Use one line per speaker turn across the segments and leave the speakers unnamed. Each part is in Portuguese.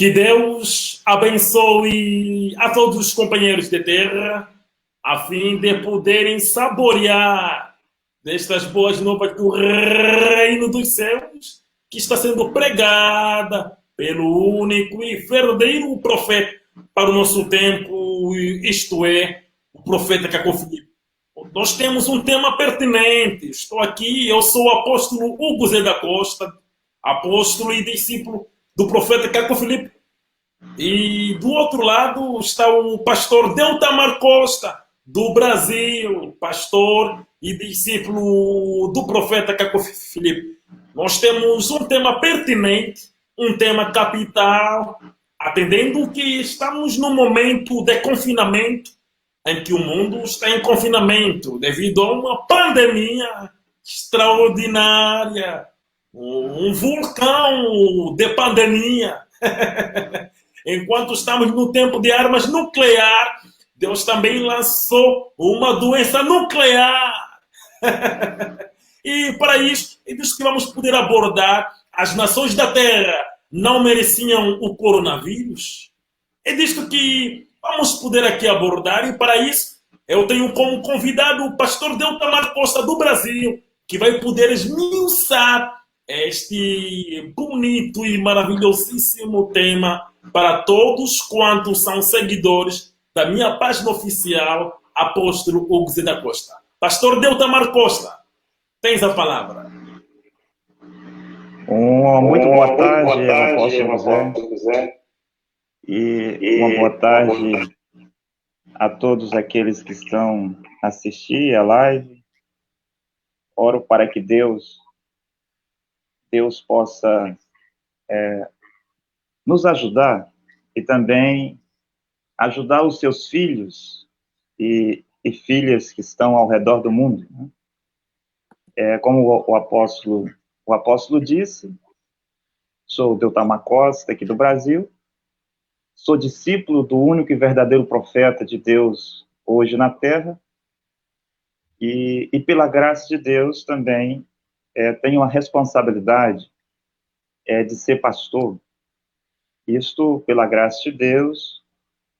Que Deus abençoe a todos os companheiros de terra, a fim de poderem saborear destas boas novas do reino dos céus, que está sendo pregada pelo único e verdadeiro profeta para o nosso tempo, isto é, o profeta Cacó Filipe. Nós temos um tema pertinente. Estou aqui, eu sou o apóstolo Hugo Zé da Costa, apóstolo e discípulo do profeta Cacó Filipe. E do outro lado está o pastor Deltamar Costa, do Brasil, pastor e discípulo do profeta Cacó Filipe. Nós temos um tema pertinente, um tema capital, atendendo que estamos num momento de confinamento, em que o mundo está em confinamento devido a uma pandemia extraordinária, um vulcão de pandemia. Enquanto estamos no tempo de armas nucleares, Deus também lançou uma doença nuclear. E para isso, é disso que vamos poder abordar. As nações da Terra não mereciam o coronavírus? É disto que vamos poder aqui abordar, e para isso eu tenho como convidado o pastor Deltamar Costa do Brasil, que vai poder esmiuçar este bonito e maravilhosíssimo tema para todos quantos são seguidores da minha página oficial, Apóstolo Hugo Zé da Costa. Pastor Deltamar Costa, tens a palavra.
Muito boa tarde, apóstolo José. E uma boa tarde a todos aqueles que estão assistindo a live. Oro para que Deus possa nos ajudar e também ajudar os seus filhos e filhas que estão ao redor do mundo, né? Como o apóstolo disse, sou Deltamar Costa, aqui do Brasil. Sou discípulo do único e verdadeiro profeta de Deus hoje na Terra, e pela graça de Deus também tenho a responsabilidade de ser pastor. Isto pela graça de Deus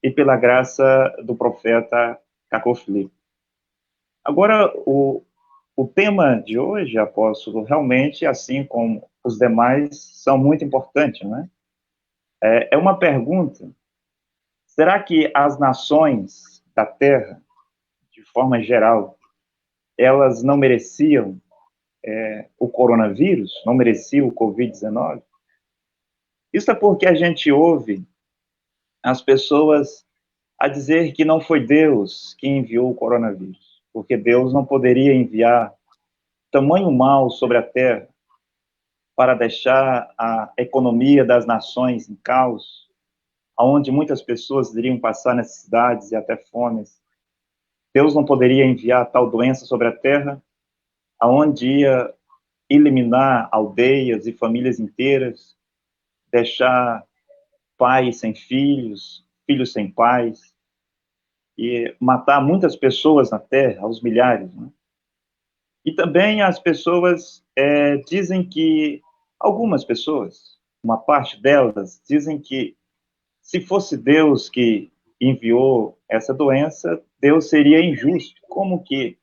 e pela graça do profeta Cacó Filipe. Agora, o tema de hoje, apóstolo, realmente, assim como os demais, são muito importantes, né? É uma pergunta: será que as nações da Terra, de forma geral, elas não mereciam o coronavírus, não mereciam o Covid-19? Isso é porque a gente ouve as pessoas a dizer que não foi Deus que enviou o coronavírus, porque Deus não poderia enviar tamanho mal sobre a Terra para deixar a economia das nações em caos, onde muitas pessoas iriam passar necessidades e até fomes. Deus não poderia enviar tal doença sobre a terra, aonde ia eliminar aldeias e famílias inteiras, deixar pais sem filhos, filhos sem pais, e matar muitas pessoas na terra, aos milhares, né? E também as pessoas dizem que, algumas pessoas, uma parte delas, dizem que se fosse Deus que enviou essa doença, Deus seria injusto. Como que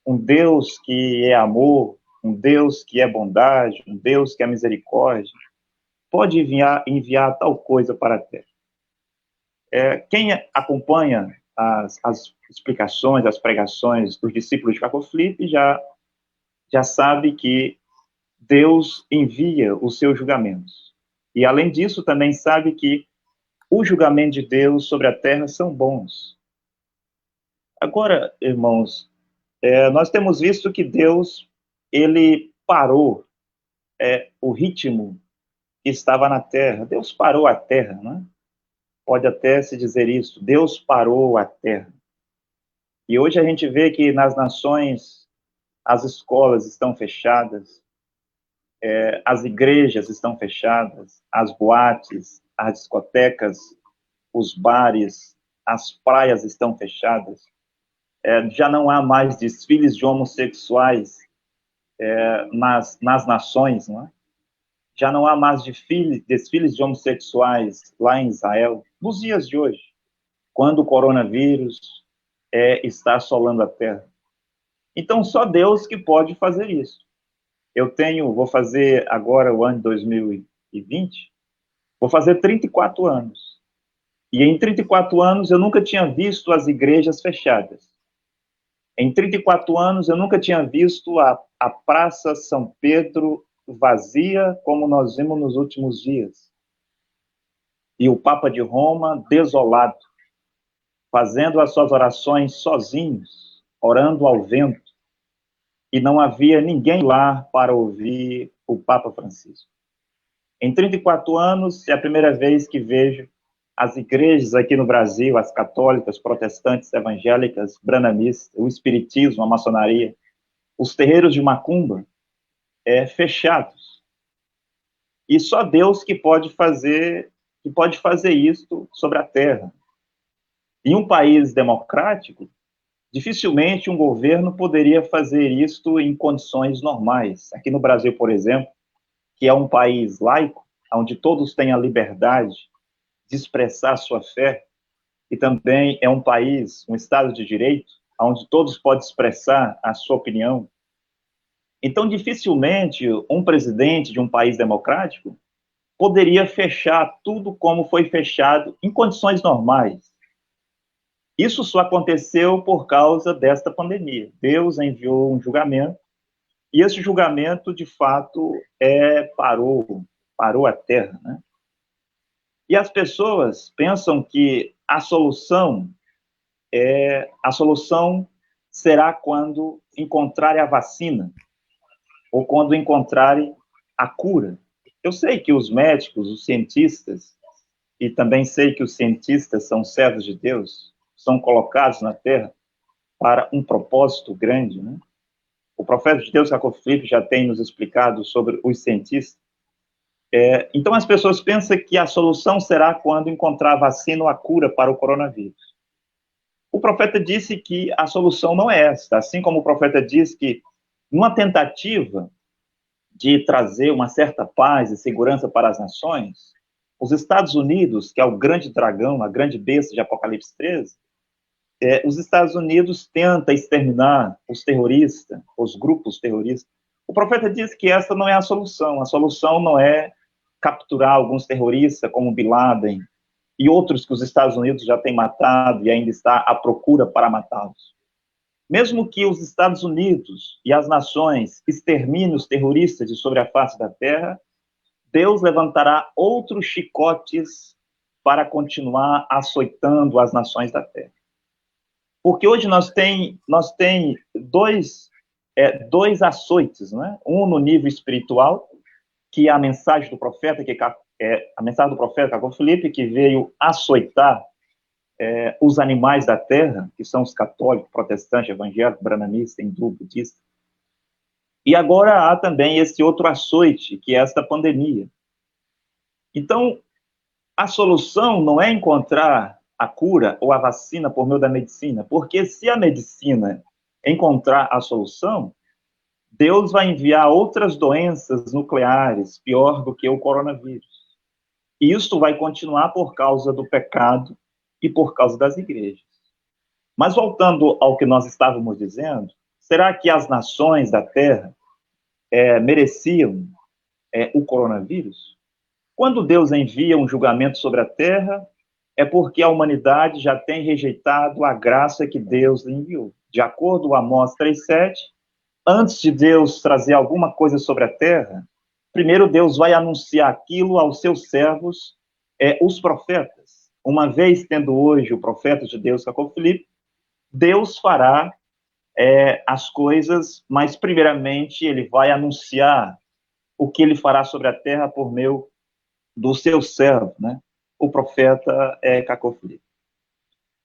um Deus que é amor, um Deus que é bondade, um Deus que é misericórdia, pode enviar tal coisa para a Terra? Quem acompanha as explicações, as pregações dos discípulos de Cacó Filipe já sabe que Deus envia os seus julgamentos. E, além disso, também sabe que o julgamento de Deus sobre a terra são bons. Agora, irmãos, nós temos visto que Deus, ele parou o ritmo que estava na terra. Deus parou a terra, né? Pode até se dizer isso. Deus parou a terra. E hoje a gente vê que nas nações as escolas estão fechadas, as igrejas estão fechadas, as boates, as discotecas, os bares, as praias estão fechadas. Já não há mais desfiles de homossexuais nas nações, não é? já não há mais desfiles de homossexuais lá em Israel, nos dias de hoje, quando o coronavírus está assolando a Terra. Então, só Deus que pode fazer isso. Vou fazer agora o ano de 2020, vou fazer 34 anos. E em 34 anos eu nunca tinha visto as igrejas fechadas. Em 34 anos eu nunca tinha visto a Praça São Pedro vazia como nós vimos nos últimos dias. E o Papa de Roma desolado, fazendo as suas orações sozinhos, orando ao vento. E não havia ninguém lá para ouvir o Papa Francisco. Em 34 anos, é a primeira vez que vejo as igrejas aqui no Brasil, as católicas, protestantes, evangélicas, brahmanistas, o espiritismo, a maçonaria, os terreiros de macumba, fechados. E só Deus que pode fazer isso sobre a terra. Em um país democrático, dificilmente um governo poderia fazer isto em condições normais. Aqui no Brasil, por exemplo, que é um país laico, onde todos têm a liberdade de expressar sua fé, e também é um país, um Estado de Direito, onde todos podem expressar a sua opinião. Então, dificilmente um presidente de um país democrático poderia fechar tudo como foi fechado em condições normais. Isso só aconteceu por causa desta pandemia. Deus enviou um julgamento, e esse julgamento, de fato, parou a Terra, né? E as pessoas pensam que a solução será quando encontrarem a vacina, ou quando encontrarem a cura. Eu sei que os médicos, os cientistas, e também sei que os cientistas são servos de Deus, são colocados na Terra para um propósito grande, né? O profeta de Deus, Jacob Philippe, já tem nos explicado sobre os cientistas. Então, as pessoas pensam que a solução será quando encontrar a vacina ou a cura para o coronavírus. O profeta disse que a solução não é esta, assim como o profeta diz que, numa tentativa de trazer uma certa paz e segurança para as nações, os Estados Unidos, que é o grande dragão, a grande besta de Apocalipse 13, os Estados Unidos tenta exterminar os terroristas, os grupos terroristas. O profeta diz que essa não é a solução não é capturar alguns terroristas, como Bin Laden, e outros que os Estados Unidos já têm matado e ainda está à procura para matá-los. Mesmo que os Estados Unidos e as nações exterminem os terroristas de sobre a face da terra, Deus levantará outros chicotes para continuar açoitando as nações da terra. Porque hoje nós tem dois açoites, né? Um no nível espiritual, que é a mensagem do profeta, a mensagem do profeta Jacob Philippe, que veio açoitar os animais da terra, que são os católicos, protestantes, evangélicos, brahmanistas, hindu, budistas. E agora há também esse outro açoite, que é esta pandemia. Então, a solução não é encontrar a cura ou a vacina por meio da medicina, porque se a medicina encontrar a solução, Deus vai enviar outras doenças nucleares, pior do que o coronavírus. E isso vai continuar por causa do pecado e por causa das igrejas. Mas voltando ao que nós estávamos dizendo, será que as nações da Terra mereciam o coronavírus? Quando Deus envia um julgamento sobre a Terra, é porque a humanidade já tem rejeitado a graça que Deus lhe enviou. De acordo com Amós 3,7, antes de Deus trazer alguma coisa sobre a Terra, primeiro Deus vai anunciar aquilo aos seus servos, os profetas. Uma vez tendo hoje o profeta de Deus, Jacob Philippe, Deus fará as coisas, mas primeiramente ele vai anunciar o que ele fará sobre a Terra por meio do seu servo, né? O profeta Jacob Philippe.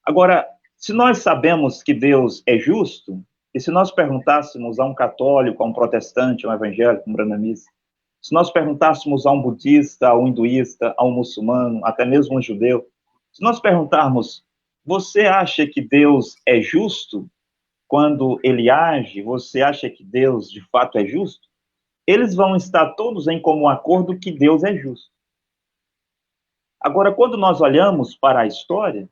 Agora, se nós sabemos que Deus é justo, e se nós perguntássemos a um católico, a um protestante, a um evangélico, a um brahmanista, se nós perguntássemos a um budista, a um hinduísta, a um muçulmano, até mesmo um judeu, se nós perguntarmos, você acha que Deus é justo quando ele age? Você acha que Deus, de fato, é justo? eles vão estar todos em comum acordo que Deus é justo. Agora, quando nós olhamos para a história,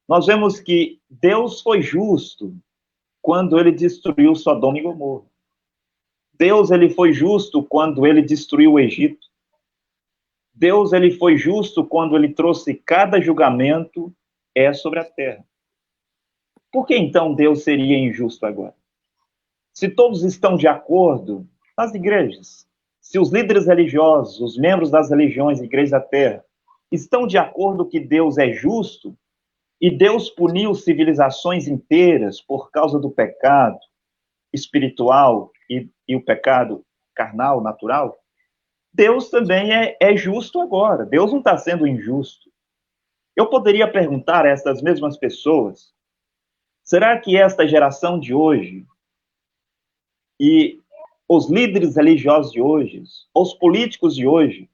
nós vemos que Deus foi justo quando ele destruiu Sodoma e Gomorra. Deus, ele foi justo quando ele destruiu o Egito. Deus, ele foi justo quando ele trouxe cada julgamento sobre a terra. Por que então Deus seria injusto agora? Se todos estão de acordo nas igrejas, se os líderes religiosos, os membros das religiões e igrejas da terra, estão de acordo que Deus é justo, e Deus puniu civilizações inteiras por causa do pecado espiritual e o pecado carnal, natural, Deus também é justo agora. Deus não está sendo injusto. Eu poderia perguntar a essas mesmas pessoas, será que esta geração de hoje e os líderes religiosos de hoje, os políticos de hoje,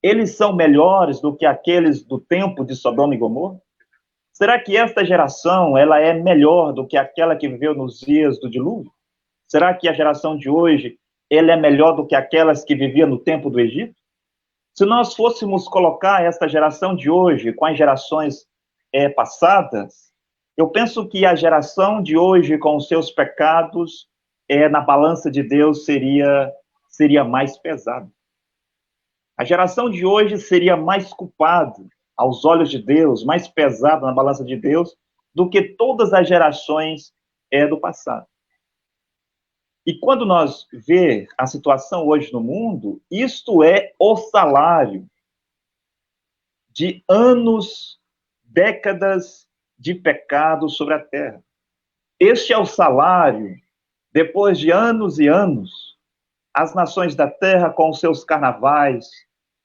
eles são melhores do que aqueles do tempo de Sodoma e Gomorra? Será que esta geração ela é melhor do que aquela que viveu nos dias do dilúvio? Será que a geração de hoje ela é melhor do que aquelas que viviam no tempo do Egito? Se nós fôssemos colocar esta geração de hoje com as gerações passadas, eu penso que a geração de hoje, com os seus pecados, na balança de Deus, seria mais pesada. A geração de hoje seria mais culpada aos olhos de Deus, mais pesada na balança de Deus, do que todas as gerações do passado. E quando nós vemos a situação hoje no mundo, isto é o salário de anos, décadas de pecado sobre a terra. Este é o salário, depois de anos e anos, as nações da terra com os seus carnavais,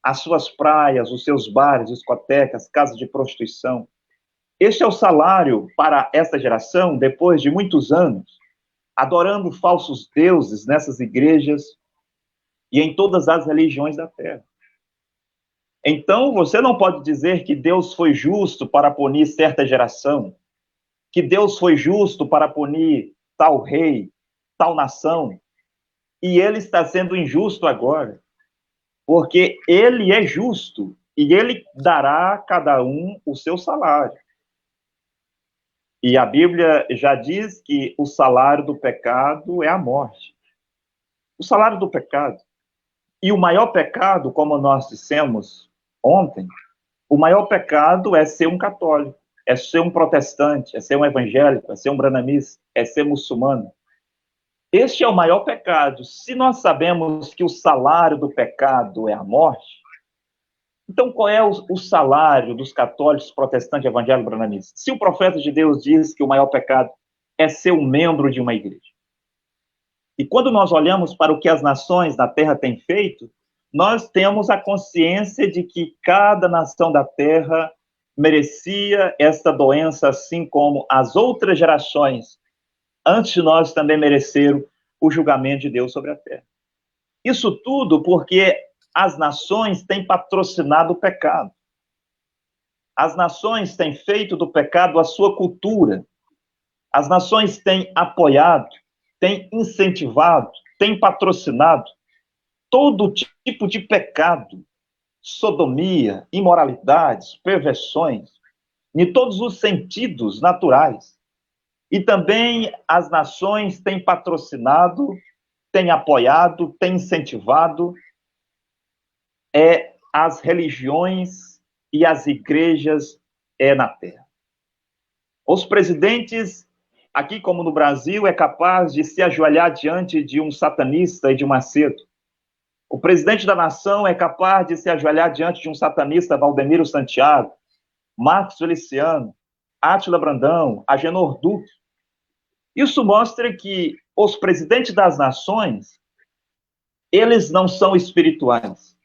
as suas praias, os seus bares, discotecas, casas de prostituição. Este é o salário para esta geração, depois de muitos anos, adorando falsos deuses nessas igrejas e em todas as religiões da terra. Então, você não pode dizer que Deus foi justo para punir certa geração, que Deus foi justo para punir tal rei, tal nação, e ele está sendo injusto agora, porque ele é justo e ele dará a cada um o seu salário. E a Bíblia já diz que o salário do pecado é a morte. O salário do pecado. E o maior pecado, como nós dissemos ontem, o maior pecado é ser um católico, é ser um protestante, é ser um evangélico, é ser um branamista, é ser muçulmano. Este é o maior pecado. Se nós sabemos que o salário do pecado é a morte, então qual é o salário dos católicos, protestantes, evangélicos, branamistas? Se o profeta de Deus diz que o maior pecado é ser um membro de uma igreja. E quando nós olhamos para o que as nações da terra têm feito, nós temos a consciência de que cada nação da terra merecia esta doença, assim como as outras gerações antes de nós também mereceram o julgamento de Deus sobre a terra. Isso tudo porque as nações têm patrocinado o pecado. As nações têm feito do pecado a sua cultura. As nações têm apoiado, têm incentivado, têm patrocinado todo tipo de pecado, sodomia, imoralidades, perversões, em todos os sentidos naturais. E também as nações têm patrocinado, têm apoiado, têm incentivado as religiões e as igrejas na terra. Os presidentes, aqui como no Brasil, é capaz de se ajoelhar diante de um satanista e de um Macedo. O presidente da nação é capaz de se ajoelhar diante de um satanista, Valdemiro Santiago, Marcos Feliciano, Átila Brandão, Agenor Duque. Isso mostra que os presidentes das nações, eles não são espirituais.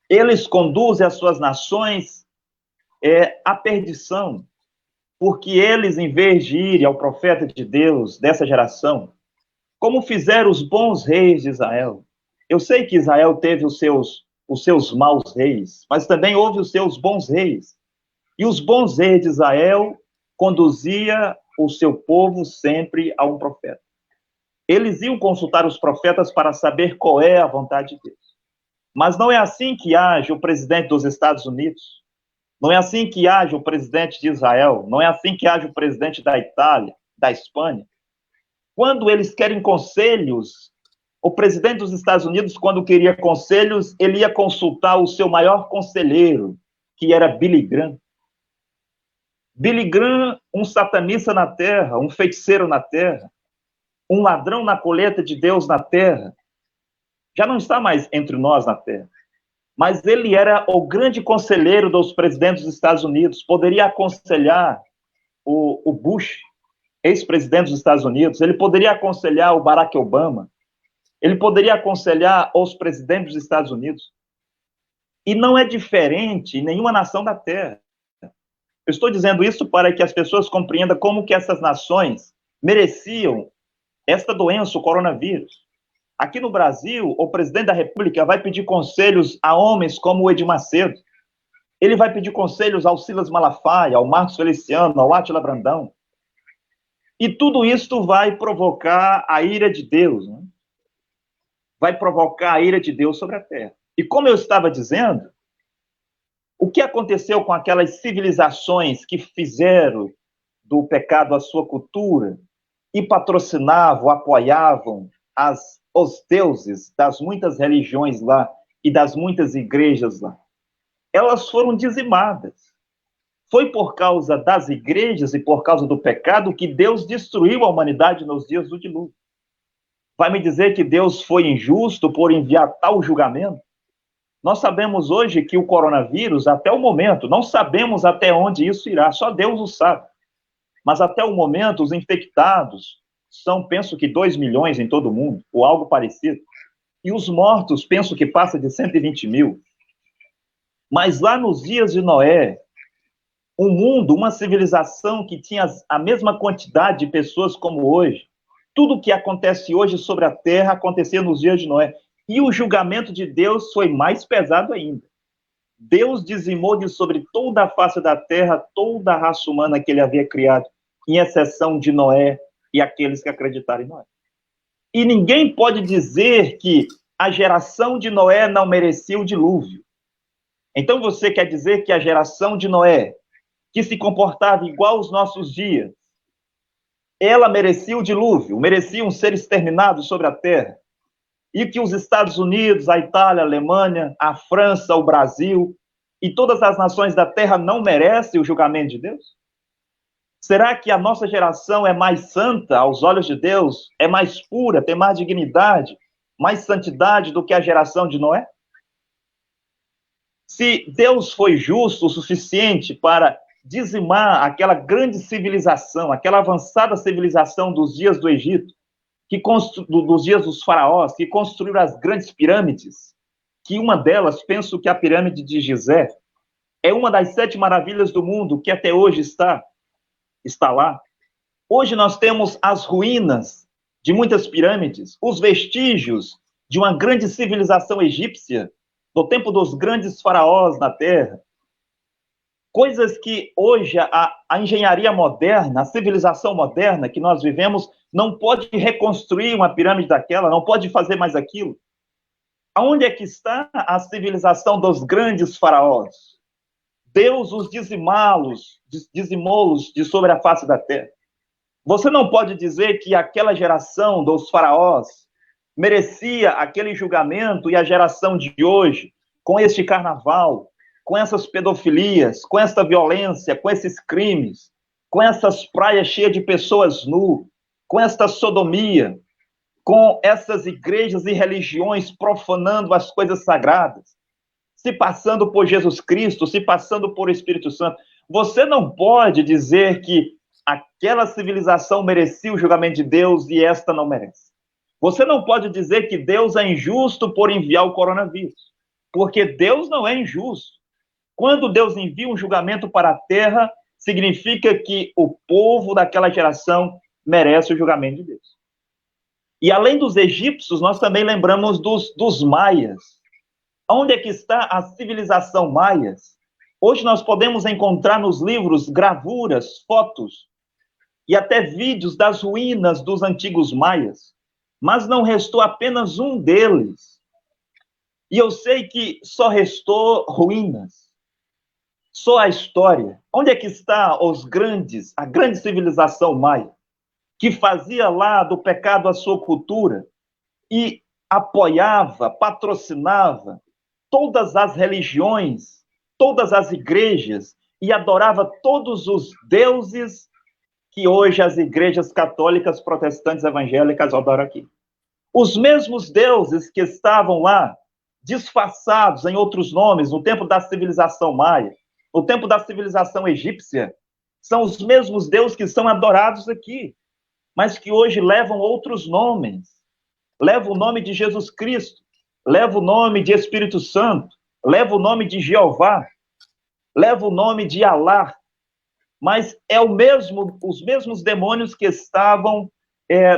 Eles conduzem as suas nações à perdição, porque eles, em vez de irem ao profeta de Deus dessa geração, como fizeram os bons reis de Israel. Eu sei que Israel teve os seus maus reis, mas também houve os seus bons reis. E os bons reis de Israel conduzia o seu povo sempre a um profeta. Eles iam consultar os profetas para saber qual é a vontade de Deus. Mas não é assim que age o presidente dos Estados Unidos. Não é assim que age o presidente de Israel. Não é assim que age o presidente da Itália, da Espanha. Quando eles querem conselhos, o presidente dos Estados Unidos, quando queria conselhos, ele ia consultar o seu maior conselheiro, que era Billy Graham. Billy Graham, um satanista na terra, um feiticeiro na terra, um ladrão na colheita de Deus na terra, já não está mais entre nós na terra. Mas ele era o grande conselheiro dos presidentes dos Estados Unidos, poderia aconselhar o Bush, ex-presidente dos Estados Unidos, ele poderia aconselhar o Barack Obama, ele poderia aconselhar os presidentes dos Estados Unidos. E não é diferente em nenhuma nação da terra. Eu estou dizendo isso para que as pessoas compreendam como que essas nações mereciam esta doença, o coronavírus. Aqui no Brasil, o presidente da República vai pedir conselhos a homens como o Edir Macedo. Ele vai pedir conselhos ao Silas Malafaia, ao Marcos Feliciano, ao Átila Brandão. E tudo isso vai provocar a ira de Deus, né? Vai provocar a ira de Deus sobre a terra. E como eu estava dizendo, o que aconteceu com aquelas civilizações que fizeram do pecado a sua cultura e patrocinavam, apoiavam os deuses das muitas religiões lá e das muitas igrejas lá? Elas foram dizimadas. Foi por causa das igrejas e por causa do pecado que Deus destruiu a humanidade nos dias do dilúvio. Vai me dizer que Deus foi injusto por enviar tal julgamento? Nós sabemos hoje que o coronavírus, até o momento, não sabemos até onde isso irá, só Deus o sabe. Mas até o momento, os infectados são, penso que 2 milhões em todo o mundo, ou algo parecido. E os mortos, penso que passa de 120 mil. Mas lá nos dias de Noé, um mundo, uma civilização que tinha a mesma quantidade de pessoas como hoje, tudo o que acontece hoje sobre a terra acontecia nos dias de Noé. E o julgamento de Deus foi mais pesado ainda. Deus dizimou de sobre toda a face da terra toda a raça humana que ele havia criado, em exceção de Noé e aqueles que acreditaram em Noé. E ninguém pode dizer que a geração de Noé não merecia o dilúvio. Então você quer dizer que a geração de Noé, que se comportava igual aos nossos dias, ela merecia o dilúvio, merecia ser exterminado sobre a terra? E que os Estados Unidos, a Itália, a Alemanha, a França, o Brasil e todas as nações da terra não merecem o julgamento de Deus? Será que a nossa geração é mais santa aos olhos de Deus, é mais pura, tem mais dignidade, mais santidade do que a geração de Noé? Se Deus foi justo o suficiente para dizimar aquela grande civilização, aquela avançada civilização dos dias do Egito, dos dias dos faraós, que construíram as grandes pirâmides, que uma delas, penso que a pirâmide de Gizé, é uma das 7 maravilhas do mundo, que até hoje está lá. Hoje nós temos as ruínas de muitas pirâmides, os vestígios de uma grande civilização egípcia, do tempo dos grandes faraós na terra. Coisas que hoje a engenharia moderna, a civilização moderna que nós vivemos, não pode reconstruir uma pirâmide daquela, não pode fazer mais aquilo. Aonde é que está a civilização dos grandes faraós? Deus os dizimou-los de sobre a face da terra. Você não pode dizer que aquela geração dos faraós merecia aquele julgamento e a geração de hoje, com este carnaval, com essas pedofilias, com essa violência, com esses crimes, com essas praias cheias de pessoas nuas, com esta sodomia, com essas igrejas e religiões profanando as coisas sagradas, se passando por Jesus Cristo, se passando por Espírito Santo. Você não pode dizer que aquela civilização merecia o julgamento de Deus e esta não merece. Você não pode dizer que Deus é injusto por enviar o coronavírus, porque Deus não é injusto. Quando Deus envia um julgamento para a terra, significa que o povo daquela geração merece o julgamento de Deus. E além dos egípcios, nós também lembramos dos maias. Onde é que está a civilização maias? Hoje nós podemos encontrar nos livros gravuras, fotos e até vídeos das ruínas dos antigos maias. mas não restou apenas um deles. E eu sei que só restou ruínas, só a história. Onde é que está a grande civilização maia, que fazia lá do pecado a sua cultura e apoiava, patrocinava todas as religiões, todas as igrejas e adorava todos os deuses que hoje as igrejas católicas, protestantes, evangélicas adoram aqui. Os mesmos deuses que estavam lá, disfarçados em outros nomes, no tempo da civilização maia, no tempo da civilização egípcia, são os mesmos deuses que são adorados aqui, mas que hoje levam outros nomes. Leva o nome de Jesus Cristo, leva o nome de Espírito Santo, leva o nome de Jeová, leva o nome de Alá, mas é os mesmos demônios que estavam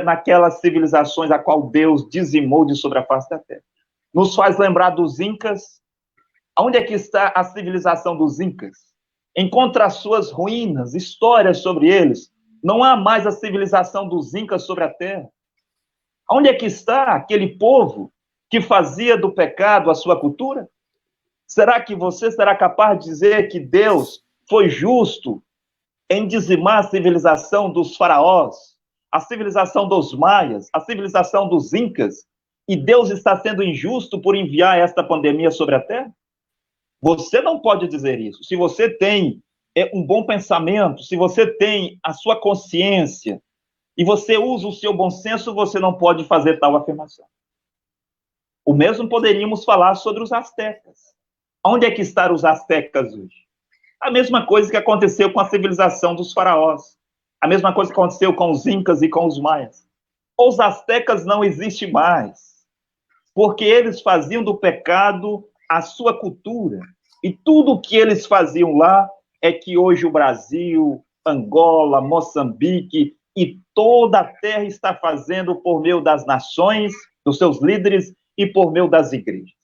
naquelas civilizações a qual Deus dizimou de sobre a face da terra. Nos faz lembrar dos Incas. Onde é que está a civilização dos Incas? Encontra as suas ruínas, histórias sobre eles. Não há mais a civilização dos Incas sobre a terra. Onde é que está aquele povo que fazia do pecado a sua cultura? Será que você será capaz de dizer que Deus foi justo em dizimar a civilização dos faraós, a civilização dos maias, a civilização dos incas, e Deus está sendo injusto por enviar esta pandemia sobre a terra? Você não pode dizer isso. Se você tem um bom pensamento, se você tem a sua consciência e você usa o seu bom senso, você não pode fazer tal afirmação. O mesmo poderíamos falar sobre os astecas. Onde é que estão os astecas hoje? A mesma coisa que aconteceu com a civilização dos faraós. A mesma coisa que aconteceu com os incas e com os maias. Os astecas não existem mais, porque eles faziam do pecado a sua cultura. E tudo o que eles faziam lá é que hoje o Brasil, Angola, Moçambique e toda a terra está fazendo por meio das nações, dos seus líderes e por meio das igrejas.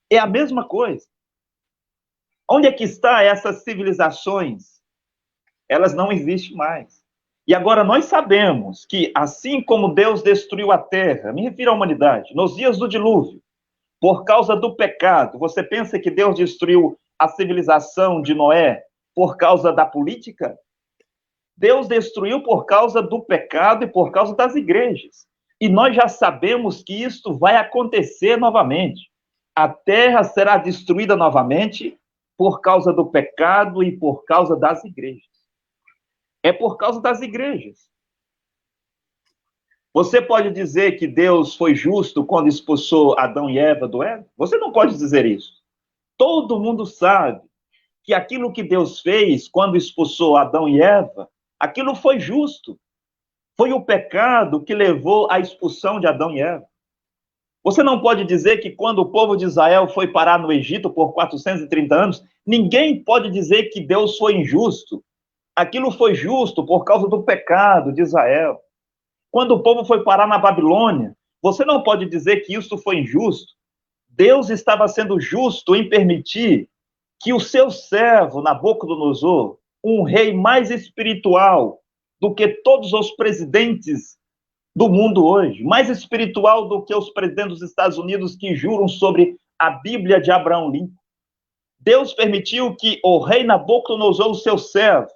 É a mesma coisa. Onde é que estão essas civilizações? Elas não existem mais. E agora nós sabemos que, assim como Deus destruiu a terra, me refiro à humanidade, nos dias do dilúvio, por causa do pecado, você pensa que Deus destruiu a civilização de Noé por causa da política? Deus destruiu por causa do pecado e por causa das igrejas. E nós já sabemos que isto vai acontecer novamente. A terra será destruída novamente por causa do pecado e por causa das igrejas. É por causa das igrejas. Você pode dizer que Deus foi justo quando expulsou Adão e Eva do Éden? Você não pode dizer isso. Todo mundo sabe que aquilo que Deus fez quando expulsou Adão e Eva, aquilo foi justo. Foi o pecado que levou à expulsão de Adão e Eva. Você não pode dizer que quando o povo de Israel foi parar no Egito por 430 anos, ninguém pode dizer que Deus foi injusto. Aquilo foi justo por causa do pecado de Israel. Quando o povo foi parar na Babilônia, você não pode dizer que isso foi injusto. Deus estava sendo justo em permitir que o seu servo, Nabucodonosor, um rei mais espiritual do que todos os presidentes do mundo hoje, mais espiritual do que os presidentes dos Estados Unidos que juram sobre a Bíblia de Abraão Lincoln. Deus permitiu que o rei Nabucodonosor, o seu servo,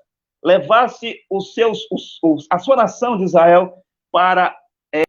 levasse a sua nação de Israel para